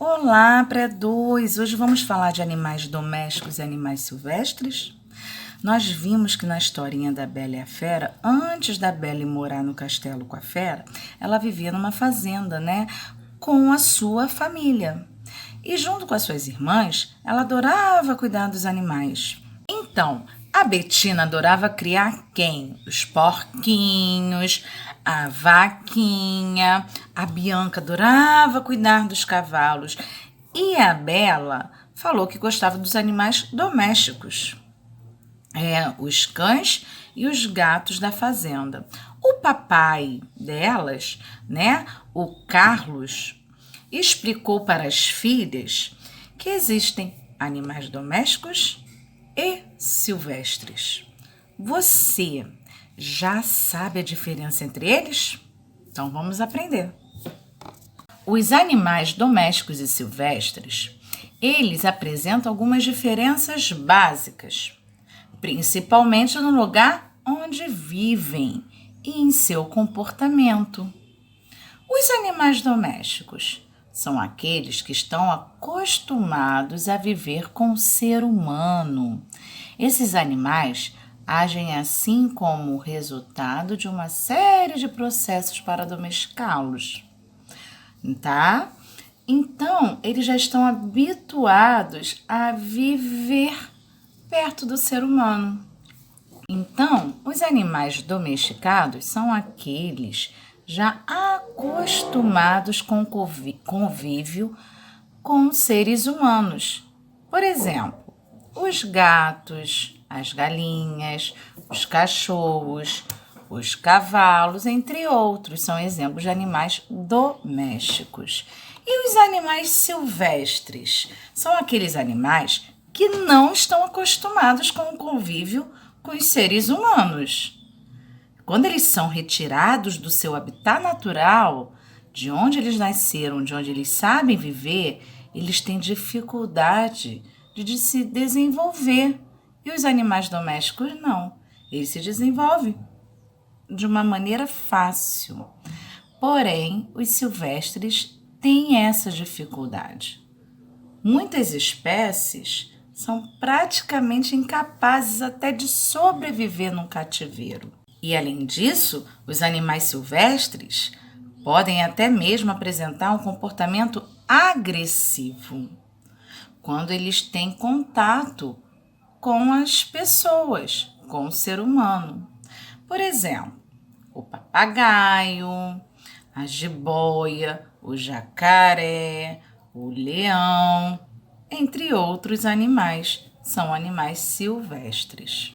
Olá, pré-2! Hoje vamos falar de animais domésticos e animais silvestres? Nós vimos que na historinha da Bela e a Fera, antes da Bela ir morar no castelo com a Fera, ela vivia numa fazenda, né? Com a sua família. E junto com as suas irmãs, ela adorava cuidar dos animais. Então, a Betina adorava criar quem? Os porquinhos, a vaquinha, a Bianca adorava cuidar dos cavalos e a Bela falou que gostava dos animais domésticos, os cães e os gatos da fazenda. O papai delas, né, o Carlos, explicou para as filhas que existem animais domésticos e silvestres. Você já sabe a diferença entre eles? Então vamos aprender. Os animais domésticos e silvestres, eles apresentam algumas diferenças básicas, principalmente no lugar onde vivem e em seu comportamento. Os animais domésticos são aqueles que estão acostumados a viver com o ser humano. Esses animais agem assim como resultado de uma série de processos para domesticá-los, tá? Então, eles já estão habituados a viver perto do ser humano. Então, os animais domesticados são aqueles já acostumados com convívio com seres humanos. Por exemplo, os gatos, as galinhas, os cachorros, os cavalos, entre outros, são exemplos de animais domésticos. E os animais silvestres? São aqueles animais que não estão acostumados com o convívio com os seres humanos. Quando eles são retirados do seu habitat natural, de onde eles nasceram, de onde eles sabem viver, eles têm dificuldade de se desenvolver. E os animais domésticos não. Eles se desenvolvem de uma maneira fácil. Porém, os silvestres têm essa dificuldade. Muitas espécies são praticamente incapazes até de sobreviver num cativeiro. E, além disso, os animais silvestres podem até mesmo apresentar um comportamento agressivo quando eles têm contato com as pessoas, com o ser humano. Por exemplo, o papagaio, a jiboia, o jacaré, o leão, entre outros animais, são animais silvestres.